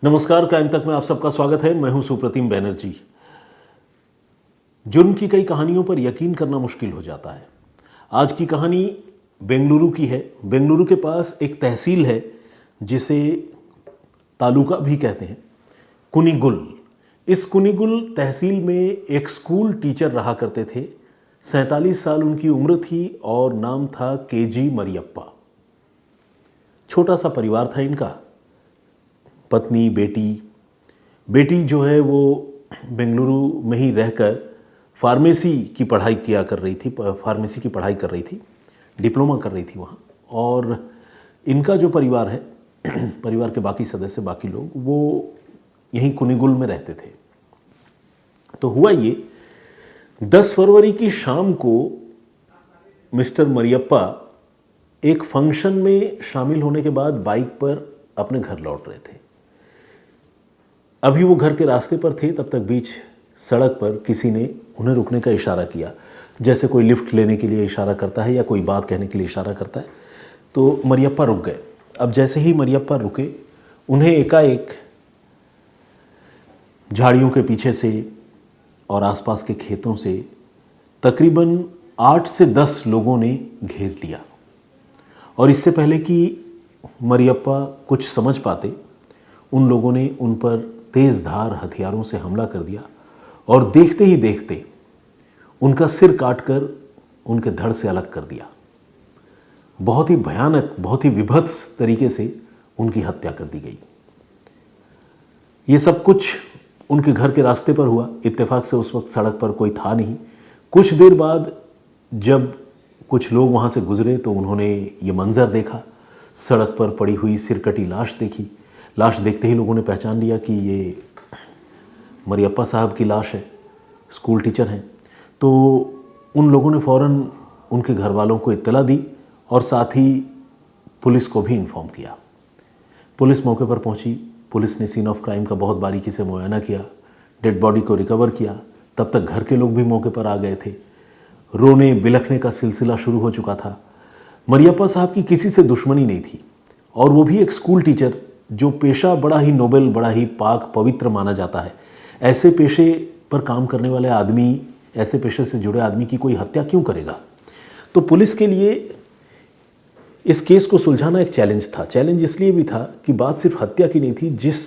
नमस्कार, क्राइम तक में आप सबका स्वागत है। मैं हूं सुप्रतिम बैनर्जी। जुर्म की कई कहानियों पर यकीन करना मुश्किल हो जाता है। आज की कहानी बेंगलुरु की है। बेंगलुरु के पास एक तहसील है जिसे तालुका भी कहते हैं, कुनिगुल। इस कुनिगुल तहसील में एक स्कूल टीचर रहा करते थे। 47 साल उनकी उम्र थी और नाम था केजी मरियप्पा। छोटा सा परिवार था इनका, पत्नी, बेटी जो है वो बेंगलुरु में ही रहकर फार्मेसी की पढ़ाई कर रही थी, डिप्लोमा कर रही थी वहाँ। और इनका जो परिवार है, परिवार के बाकी सदस्य, बाकी लोग, वो यहीं कुनिगुल में रहते थे। तो हुआ ये, 10 फरवरी की शाम को मिस्टर मरियप्पा एक फंक्शन में शामिल होने के बाद बाइक पर अपने घर लौट रहे थे। अभी वो घर के रास्ते पर थे, तब तक बीच सड़क पर किसी ने उन्हें रुकने का इशारा किया, जैसे कोई लिफ्ट लेने के लिए इशारा करता है या कोई बात कहने के लिए इशारा करता है। तो मरियप्पा रुक गए। अब जैसे ही मरियप्पा रुके, उन्हें एकाएक झाड़ियों के पीछे से और आसपास के खेतों से तकरीबन 8 से 10 लोगों ने घेर लिया। और इससे पहले कि मरियप्पा कुछ समझ पाते, उन लोगों ने उन पर तेज़ धार हथियारों से हमला कर दिया और देखते ही देखते उनका सिर काटकर उनके धड़ से अलग कर दिया। बहुत ही भयानक, बहुत ही विभत्स तरीके से उनकी हत्या कर दी गई। ये सब कुछ उनके घर के रास्ते पर हुआ। इत्तेफाक से उस वक्त सड़क पर कोई था नहीं। कुछ देर बाद जब कुछ लोग वहाँ से गुजरे तो उन्होंने ये मंजर देखा। सड़क पर पड़ी हुई सिरकटी लाश देखी। लाश देखते ही लोगों ने पहचान लिया कि ये मरियप्पा साहब की लाश है, स्कूल टीचर हैं। तो उन लोगों ने फ़ौरन उनके घर वालों को इत्तला दी और साथ ही पुलिस को भी इन्फॉर्म किया। पुलिस मौके पर पहुंची। पुलिस ने सीन ऑफ क्राइम का बहुत बारीकी से मुआयना किया, डेड बॉडी को रिकवर किया। तब तक घर के लोग भी मौके पर आ गए थे। रोने बिलखने का सिलसिला शुरू हो चुका था। मरियप्पा साहब की किसी से दुश्मनी नहीं थी, और वो भी एक स्कूल टीचर, जो पेशा बड़ा ही नोबेल, बड़ा ही पाक पवित्र माना जाता है। ऐसे पेशे पर काम करने वाले आदमी, ऐसे पेशे से जुड़े आदमी की कोई हत्या क्यों करेगा? तो पुलिस के लिए इस केस को सुलझाना एक चैलेंज था। चैलेंज इसलिए भी था कि बात सिर्फ हत्या की नहीं थी। जिस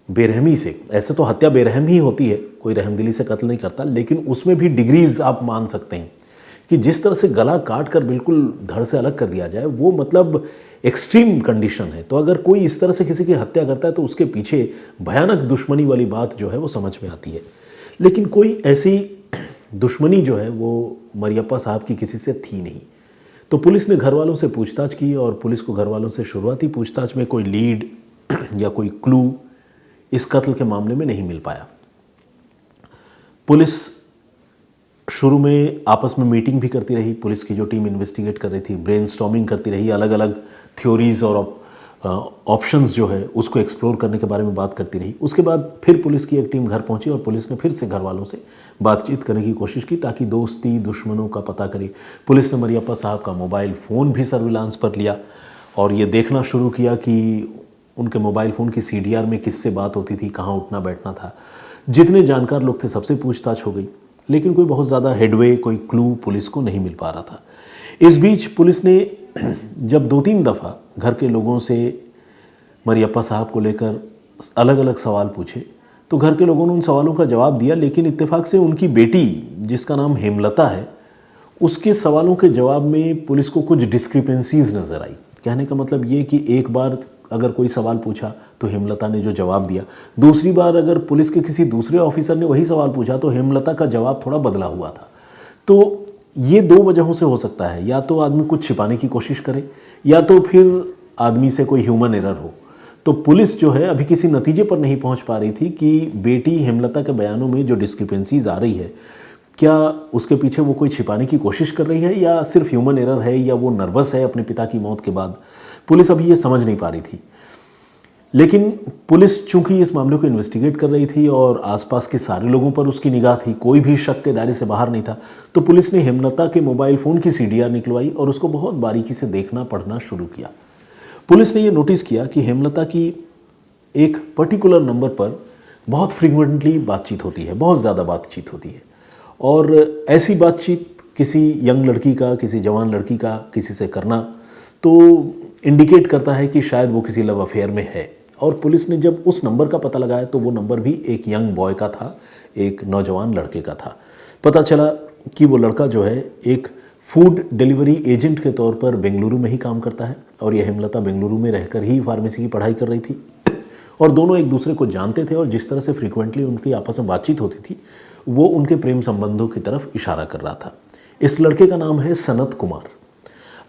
बेरहमी से, ऐसे तो हत्या बेरहम ही होती है, कोई रहमदिली से कत्ल नहीं करता, लेकिन उसमें भी डिग्रीज आप मान सकते हैं कि जिस तरह से गला काट कर बिल्कुल धड़ से अलग कर दिया जाए, वो मतलब एक्सट्रीम कंडीशन है। तो अगर कोई इस तरह से किसी की हत्या करता है तो उसके पीछे भयानक दुश्मनी वाली बात जो है वो समझ में आती है। लेकिन कोई ऐसी दुश्मनी जो है वो मरियप्पा साहब की किसी से थी नहीं। तो पुलिस ने घर वालों से पूछताछ की और पुलिस को घर वालों से शुरुआती पूछताछ में कोई लीड या कोई क्लू इस कत्ल के मामले में नहीं मिल पाया। पुलिस शुरू में आपस में मीटिंग भी करती रही। पुलिस की जो टीम इन्वेस्टिगेट कर रही थी, ब्रेनस्टॉर्मिंग करती रही, अलग अलग थ्योरीज और ऑप्शंस जो है उसको एक्सप्लोर करने के बारे में बात करती रही। उसके बाद फिर पुलिस की एक टीम घर पहुंची और पुलिस ने फिर से घर वालों से बातचीत करने की कोशिश की ताकि दोस्ती दुश्मनों का पता करे। पुलिस ने मरियप्पा साहब का मोबाइल फ़ोन भी सर्विलांस पर लिया और ये देखना शुरू किया कि उनके मोबाइल फ़ोन की CDR में किससे बात होती थी, कहाँ उठना बैठना था। जितने जानकार लोग थे सबसे पूछताछ हो गई, लेकिन कोई बहुत ज़्यादा हेडवे, कोई क्लू पुलिस को नहीं मिल पा रहा था। इस बीच पुलिस ने जब 2-3 दफ़ा घर के लोगों से मरियप्पा साहब को लेकर अलग अलग सवाल पूछे तो घर के लोगों ने उन सवालों का जवाब दिया, लेकिन इत्तेफाक से उनकी बेटी, जिसका नाम हेमलता है, उसके सवालों के जवाब में पुलिस को कुछ डिस्क्रिपेंसीज नज़र आई। कहने का मतलब ये कि एक बार अगर कोई सवाल पूछा तो हेमलता ने जो जवाब दिया, दूसरी बार अगर पुलिस के किसी दूसरे ऑफिसर ने वही सवाल पूछा तो हेमलता का जवाब थोड़ा बदला हुआ था। तो ये 2 वजहों से हो सकता है, या तो आदमी कुछ छिपाने की कोशिश करे या तो फिर आदमी से कोई ह्यूमन एरर हो। तो पुलिस जो है अभी किसी नतीजे पर नहीं पहुंच पा रही थी कि बेटी हेमलता के बयानों में जो डिस्क्रिपेंसीज आ रही है, क्या उसके पीछे वो कोई छिपाने की कोशिश कर रही है या सिर्फ ह्यूमन एरर है, या वो नर्वस है अपने पिता की मौत के बाद। पुलिस अभी ये समझ नहीं पा रही थी। लेकिन पुलिस चूंकि इस मामले को इन्वेस्टिगेट कर रही थी और आसपास के सारे लोगों पर उसकी निगाह थी, कोई भी शक के दायरे से बाहर नहीं था, तो पुलिस ने हेमलता के मोबाइल फ़ोन की CDR निकलवाई और उसको बहुत बारीकी से देखना पढ़ना शुरू किया। पुलिस ने ये नोटिस किया कि हेमलता की एक पर्टिकुलर नंबर पर बहुत फ्रीक्वेंटली बातचीत होती है, बहुत ज़्यादा बातचीत होती है। और ऐसी बातचीत किसी यंग लड़की का, किसी जवान लड़की का किसी से करना तो इंडिकेट करता है कि शायद वो किसी लव अफेयर में है। और पुलिस ने जब उस नंबर का पता लगाया तो वो नंबर भी एक यंग बॉय का था, एक नौजवान लड़के का था। पता चला कि वो लड़का जो है एक फूड डिलीवरी एजेंट के तौर पर बेंगलुरु में ही काम करता है और यह हेमलता बेंगलुरु में रहकर ही फार्मेसी की पढ़ाई कर रही थी। और दोनों एक दूसरे को जानते थे और जिस तरह से फ्रीक्वेंटली उनकी आपस में बातचीत होती थी वो उनके प्रेम संबंधों की तरफ इशारा कर रहा था। इस लड़के का नाम है सनत कुमार।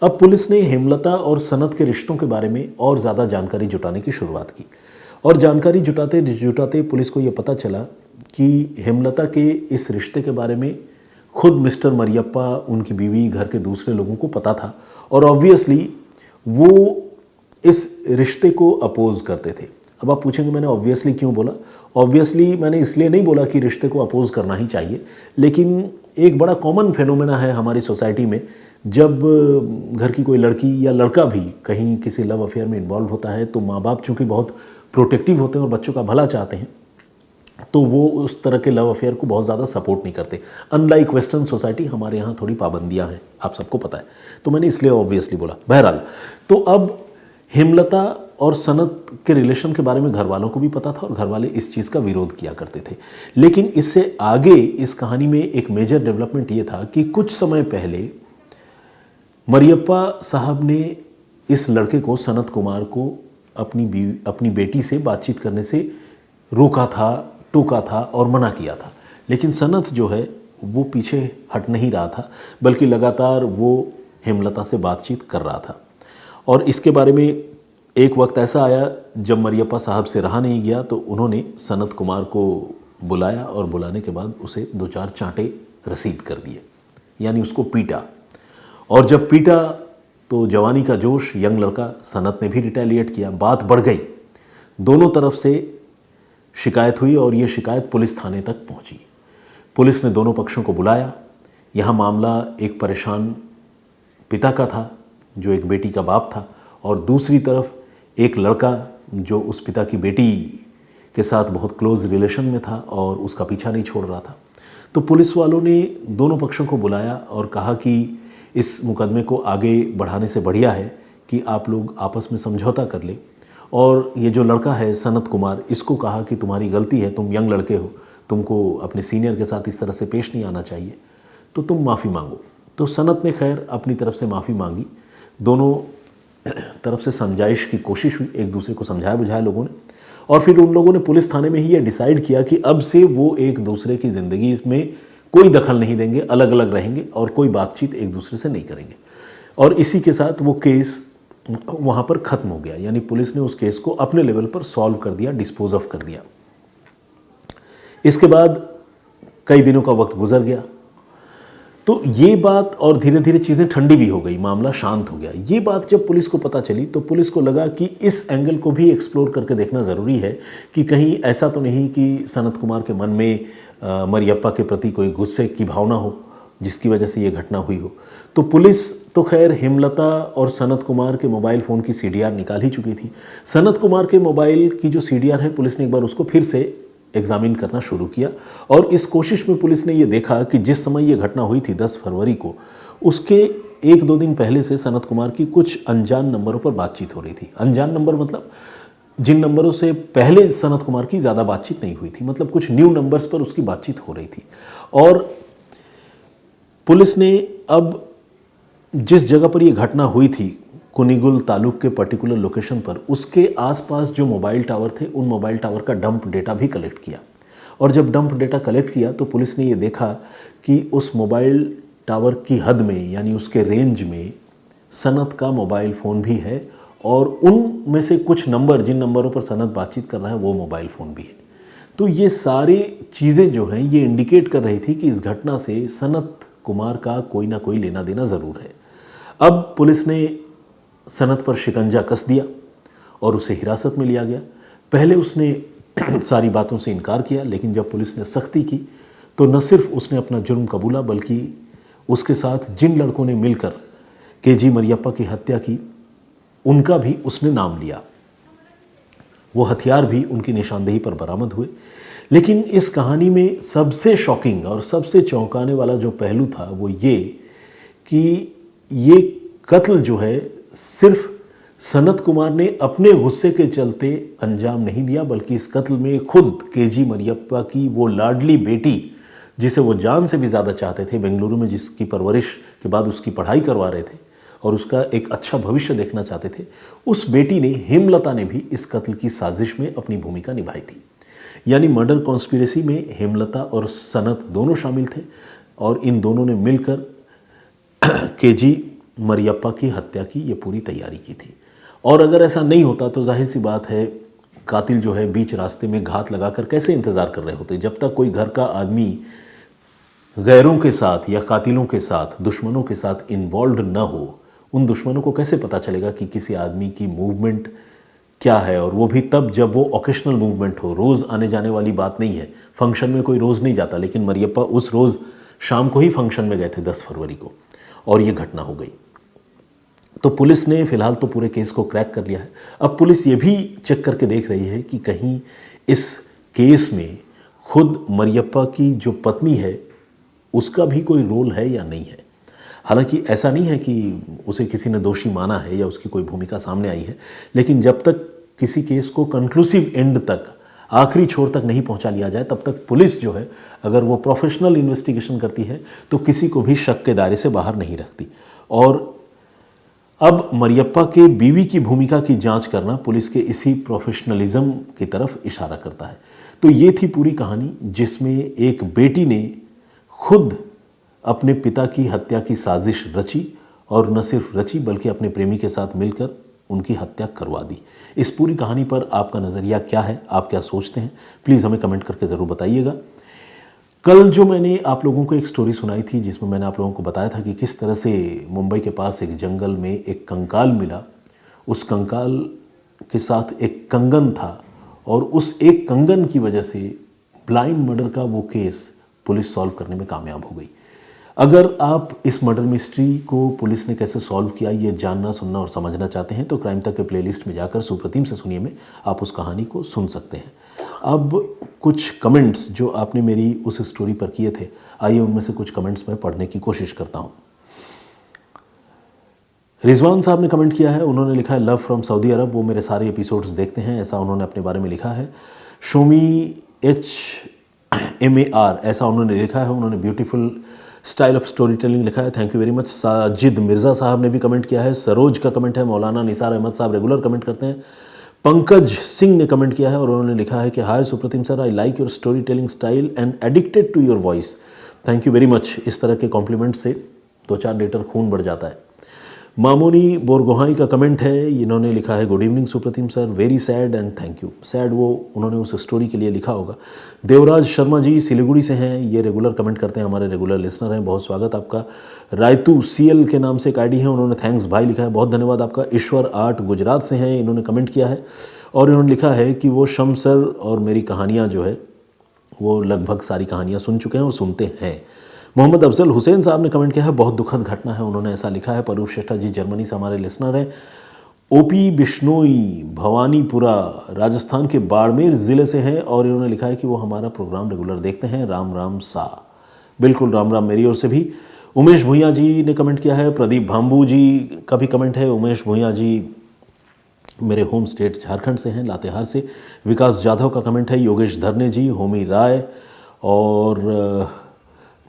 अब पुलिस ने हेमलता और सनत के रिश्तों के बारे में और ज़्यादा जानकारी जुटाने की शुरुआत की और जानकारी जुटाते जुटाते पुलिस को ये पता चला कि हेमलता के इस रिश्ते के बारे में खुद मिस्टर मरियप्पा, उनकी बीवी, घर के दूसरे लोगों को पता था और ऑब्वियसली वो इस रिश्ते को अपोज करते थे। अब आप पूछेंगे मैंने ऑब्वियसली क्यों बोला? ऑब्वियसली मैंने इसलिए नहीं बोला कि रिश्ते को अपोज करना ही चाहिए, लेकिन एक बड़ा कॉमन फेनोमेना है हमारी सोसाइटी में, जब घर की कोई लड़की या लड़का भी कहीं किसी लव अफेयर में इन्वॉल्व होता है तो माँ बाप चूँकि बहुत प्रोटेक्टिव होते हैं और बच्चों का भला चाहते हैं तो वो उस तरह के लव अफेयर को बहुत ज़्यादा सपोर्ट नहीं करते। अनलाइक वेस्टर्न सोसाइटी हमारे यहाँ थोड़ी पाबंदियाँ हैं, आप सबको पता है, तो मैंने इसलिए ऑब्वियसली बोला। बहरहाल, तो अब हेमलता और सनत के रिलेशन के बारे में घर वालों को भी पता था और घर वाले इस चीज़ का विरोध किया करते थे। लेकिन इससे आगे इस कहानी में एक मेजर डेवलपमेंट ये था कि कुछ समय पहले मरियप्पा साहब ने इस लड़के को, सनत कुमार को, अपनी बेटी से बातचीत करने से रोका था, टोका था और मना किया था। लेकिन सनत जो है वो पीछे हट नहीं रहा था, बल्कि लगातार वो हेमलता से बातचीत कर रहा था। और इसके बारे में एक वक्त ऐसा आया जब मरियप्पा साहब से रहा नहीं गया तो उन्होंने सनत कुमार को बुलाया और बुलाने के बाद उसे 2-4 चांटे रसीद कर दिए, यानी उसको पीटा। और जब पीटा तो जवानी का जोश, यंग लड़का सनत ने भी रिटेलिएट किया। बात बढ़ गई, दोनों तरफ से शिकायत हुई और ये शिकायत पुलिस थाने तक पहुंची। पुलिस ने दोनों पक्षों को बुलाया। यहाँ मामला एक परेशान पिता का था जो एक बेटी का बाप था और दूसरी तरफ एक लड़का जो उस पिता की बेटी के साथ बहुत क्लोज रिलेशन में था और उसका पीछा नहीं छोड़ रहा था। तो पुलिस वालों ने दोनों पक्षों को बुलाया और कहा कि इस मुकदमे को आगे बढ़ाने से बढ़िया है कि आप लोग आपस में समझौता कर ले। और ये जो लड़का है सनत कुमार, इसको कहा कि तुम्हारी गलती है, तुम यंग लड़के हो, तुमको अपने सीनियर के साथ इस तरह से पेश नहीं आना चाहिए, तो तुम माफ़ी मांगो। तो सनत ने खैर अपनी तरफ से माफ़ी मांगी। दोनों तरफ से समझाइश की कोशिश हुई, एक दूसरे को समझाया बुझाया लोगों ने। और फिर उन लोगों ने पुलिस थाने में ही ये डिसाइड किया कि अब से वो एक दूसरे की ज़िंदगी इसमें कोई दखल नहीं देंगे, अलग अलग रहेंगे और कोई बातचीत एक दूसरे से नहीं करेंगे। और इसी के साथ वो केस वहाँ पर ख़त्म हो गया, यानी पुलिस ने उस केस को अपने लेवल पर सॉल्व कर दिया, डिस्पोज ऑफ कर दिया। इसके बाद कई दिनों का वक्त गुजर गया तो ये बात, और धीरे धीरे चीज़ें ठंडी भी हो गई, मामला शांत हो गया। ये बात जब पुलिस को पता चली तो पुलिस को लगा कि इस एंगल को भी एक्सप्लोर करके देखना ज़रूरी है कि कहीं ऐसा तो नहीं कि सनत कुमार के मन में मरियप्पा के प्रति कोई गुस्से की भावना हो जिसकी वजह से ये घटना हुई हो। तो पुलिस तो खैर हेमलता और सनत कुमार के मोबाइल फ़ोन की CDR निकाल ही चुकी थी। सनत कुमार के मोबाइल की जो CDR है, पुलिस ने एक बार उसको फिर से एग्जामिन करना शुरू किया और इस कोशिश में पुलिस ने ये देखा कि जिस समय ये घटना हुई थी 10 फरवरी को, उसके 1-2 दिन पहले से सनत कुमार की कुछ अनजान नंबरों पर बातचीत हो रही थी। अनजान नंबर मतलब जिन नंबरों से पहले सनत कुमार की ज़्यादा बातचीत नहीं हुई थी, मतलब कुछ न्यू नंबर्स पर उसकी बातचीत हो रही थी। और पुलिस ने अब जिस जगह पर यह घटना हुई थी, कुनिगुल तालुक के पर्टिकुलर लोकेशन पर, उसके आसपास जो मोबाइल टावर थे उन मोबाइल टावर का डंप डेटा भी कलेक्ट किया। और जब डंप डेटा कलेक्ट किया तो पुलिस ने ये देखा कि उस मोबाइल टावर की हद में, यानी उसके रेंज में, सनत का मोबाइल फ़ोन भी है और उन में से कुछ नंबर, जिन नंबरों पर सनत बातचीत कर रहा है, वो मोबाइल फ़ोन भी है। तो ये सारी चीज़ें जो हैं ये इंडिकेट कर रही थी कि इस घटना से सनत कुमार का कोई ना कोई लेना देना ज़रूर है। अब पुलिस ने सनत पर शिकंजा कस दिया और उसे हिरासत में लिया गया। पहले उसने सारी बातों से इनकार किया, लेकिन जब पुलिस ने सख्ती की तो न सिर्फ उसने अपना जुर्म कबूला, बल्कि उसके साथ जिन लड़कों ने मिलकर KG मरियप्पा की हत्या की उनका भी उसने नाम लिया। वो हथियार भी उनकी निशानदेही पर बरामद हुए। लेकिन इस कहानी में सबसे शॉकिंग और सबसे चौंकाने वाला जो पहलू था वो ये कि ये कत्ल जो है सिर्फ सनत कुमार ने अपने गुस्से के चलते अंजाम नहीं दिया, बल्कि इस कत्ल में खुद केजी मरियप्पा की वो लाडली बेटी, जिसे वो जान से भी ज़्यादा चाहते थे, बेंगलुरु में जिसकी परवरिश के बाद उसकी पढ़ाई करवा रहे थे और उसका एक अच्छा भविष्य देखना चाहते थे, उस बेटी ने, हेमलता ने भी इस कत्ल की साजिश में अपनी भूमिका निभाई थी। यानी मर्डर कॉन्स्पिरेसी में हेमलता और सनत दोनों शामिल थे और इन दोनों ने मिलकर केजी मरियप्पा की हत्या की ये पूरी तैयारी की थी। और अगर ऐसा नहीं होता तो जाहिर सी बात है कातिल जो है बीच रास्ते में घात लगाकर कैसे इंतज़ार कर रहे होते। जब तक कोई घर का आदमी गैरों के साथ या कातिलों के साथ, दुश्मनों के साथ इन्वॉल्व न हो, उन दुश्मनों को कैसे पता चलेगा कि किसी आदमी की मूवमेंट क्या है, और वो भी तब जब वो ओकेशनल मूवमेंट हो, रोज़ आने जाने वाली बात नहीं है। फंक्शन में कोई रोज़ नहीं जाता, लेकिन मरियप्पा उस रोज़ शाम को ही फंक्शन में गए थे 10 फरवरी को, और ये घटना हो गई। तो पुलिस ने फिलहाल तो पूरे केस को क्रैक कर लिया है। अब पुलिस ये भी चेक करके देख रही है कि कहीं इस केस में खुद मरियप्पा की जो पत्नी है उसका भी कोई रोल है या नहीं है। हालांकि ऐसा नहीं है कि उसे किसी ने दोषी माना है या उसकी कोई भूमिका सामने आई है, लेकिन जब तक किसी केस को कंक्लूसिव एंड तक, आखिरी छोर तक नहीं पहुंचा लिया जाए, तब तक पुलिस जो है अगर वो प्रोफेशनल इन्वेस्टिगेशन करती है तो किसी को भी शक के दायरे से बाहर नहीं रखती। और अब मरियप्पा के बीवी की भूमिका की जांच करना पुलिस के इसी प्रोफेशनलिज्म की तरफ इशारा करता है। तो ये थी पूरी कहानी, जिसमें एक बेटी ने खुद अपने पिता की हत्या की साजिश रची, और न सिर्फ रची बल्कि अपने प्रेमी के साथ मिलकर उनकी हत्या करवा दी। इस पूरी कहानी पर आपका नज़रिया क्या है, आप क्या सोचते हैं, प्लीज़ हमें कमेंट करके ज़रूर बताइएगा। कल जो मैंने आप लोगों को एक स्टोरी सुनाई थी, जिसमें मैंने आप लोगों को बताया था कि किस तरह से मुंबई के पास एक जंगल में एक कंकाल मिला, उस कंकाल के साथ एक कंगन था, और उस एक कंगन की वजह से ब्लाइंड मर्डर का वो केस पुलिस सॉल्व करने में कामयाब हो गई। अगर आप इस मर्डर मिस्ट्री को पुलिस ने कैसे सॉल्व किया ये जानना, सुनना और समझना चाहते हैं तो क्राइम तक के प्लेलिस्ट में जाकर सुप्रतिम से सुनिए में आप उस कहानी को सुन सकते हैं। अब कुछ कमेंट्स जो आपने मेरी उस स्टोरी पर किए थे, आइए उनमें से कुछ कमेंट्स मैं पढ़ने की कोशिश करता हूँ। रिजवान साहब ने कमेंट किया है, उन्होंने लिखा है लव फ्रॉम सऊदी अरब, वो मेरे सारे एपिसोड्स देखते हैं, ऐसा उन्होंने अपने बारे में लिखा है। शोमी HMAR ऐसा उन्होंने लिखा है, उन्होंने beautiful style of story telling लिखा है, thank you very much. Sajid Mirza साहब ने भी कमेंट किया है। सरोज का कमेंट है। मौलाना निसार अहमद साहब रेगुलर कमेंट करते हैं। पंकज सिंह ने कमेंट किया है और उन्होंने लिखा है कि hi Supratim sir, I like your story telling style and addicted to your voice, thank you very much. इस तरह के कॉम्प्लीमेंट से 2-4 लीटर खून बढ़ जाता है। मामोनी बोरगोहाई का कमेंट है, इन्होंने लिखा है good evening Supratim sir, very sad and thank you. Sad वो उन्होंने उस स्टोरी के लिए लिखा होगा। देवराज शर्मा जी सिलीगुड़ी से हैं, ये रेगुलर कमेंट करते हैं, हमारे रेगुलर लिसनर हैं, बहुत स्वागत आपका। रायतू CL के नाम से एक आईडी है, उन्होंने थैंक्स भाई लिखा है, बहुत धन्यवाद आपका। ईश्वर आर्ट गुजरात से हैं, इन्होंने कमेंट किया है और इन्होंने लिखा है कि वो शमसर और मेरी कहानियाँ जो है वो लगभग सारी कहानियाँ सुन चुके हैं और सुनते हैं। मोहम्मद अफजल हुसैन साहब ने कमेंट किया है, बहुत दुखद घटना है, उन्होंने ऐसा लिखा है। परूप श्रेष्ठा जी जर्मनी से हमारे लिसनर हैं। OP बिश्नोई भवानीपुरा राजस्थान के बाड़मेर ज़िले से हैं और इन्होंने लिखा है कि वो हमारा प्रोग्राम रेगुलर देखते हैं। राम राम सा, बिल्कुल राम राम मेरी ओर से भी। उमेश भूँया जी ने कमेंट किया है। प्रदीप भाम्बू जी का भी कमेंट है। उमेश भूँया जी मेरे होम स्टेट झारखंड से हैं, लातेहार से। विकास जाधव का कमेंट है। योगेश धरने जी, होमी राय और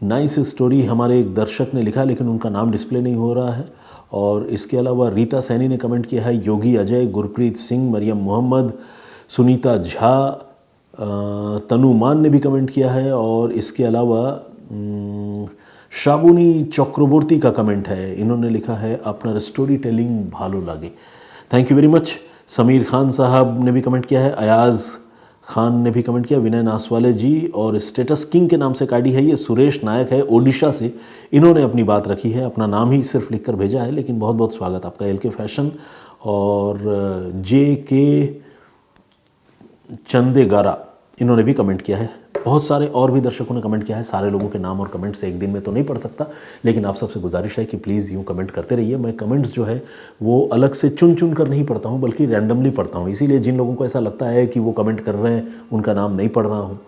नाइस स्टोरी हमारे एक दर्शक ने लिखा, लेकिन उनका नाम डिस्प्ले नहीं हो रहा है। और इसके अलावा रीता सैनी ने कमेंट किया है। योगी अजय, गुरप्रीत सिंह, मरियम मोहम्मद, सुनीता झा, तनु मान ने भी कमेंट किया है। और इसके अलावा श्रावणी चक्रवर्ती का कमेंट है, इन्होंने लिखा है अपना स्टोरी टेलिंग भालो लागे, thank you very much. Sameer Khan साहब ने भी कमेंट किया है। अयाज़ खान ने भी कमेंट किया। विनय नासवाले जी और स्टेटस किंग के नाम से आईडी है, ये सुरेश नायक है ओडिशा से, इन्होंने अपनी बात रखी है, अपना नाम ही सिर्फ लिखकर भेजा है, लेकिन बहुत बहुत स्वागत आपका। LK फैशन और JK चंदेगारा इन्होंने भी कमेंट किया है। बहुत सारे और भी दर्शकों ने कमेंट किया है, सारे लोगों के नाम और कमेंट्स एक दिन में तो नहीं पढ़ सकता, लेकिन आप सबसे गुजारिश है कि प्लीज़ यूँ कमेंट करते रहिए। मैं कमेंट्स जो है वो अलग से चुन चुन कर नहीं पढ़ता हूँ, बल्कि रैंडमली पढ़ता हूँ। इसीलिए जिन लोगों को ऐसा लगता है कि वो कमेंट कर रहे हैं उनका नाम नहीं पढ़ रहा हूँ,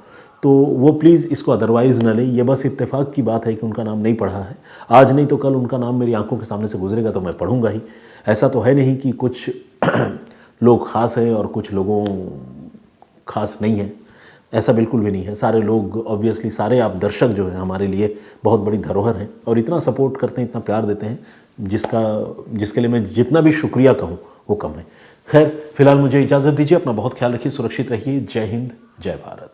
तो वो प्लीज़ इसको अदरवाइज़ न लें। ये बस इत्तेफाक की बात है कि उनका नाम नहीं पढ़ा है। आज नहीं तो कल उनका नाम मेरी आंखों के सामने से गुजरेगा तो मैं पढ़ूंगा ही। ऐसा तो है नहीं कि कुछ लोग ख़ास हैं और कुछ लोगों ख़ास नहीं है, ऐसा बिल्कुल भी नहीं है। सारे लोग ऑब्वियसली, सारे आप दर्शक जो हैं हमारे लिए बहुत बड़ी धरोहर हैं और इतना सपोर्ट करते हैं, इतना प्यार देते हैं, जिसके लिए मैं जितना भी शुक्रिया कहूँ वो कम है। खैर, फिलहाल मुझे इजाज़त दीजिए। अपना बहुत ख्याल रखिए, सुरक्षित रहिए। जय हिंद, जय भारत।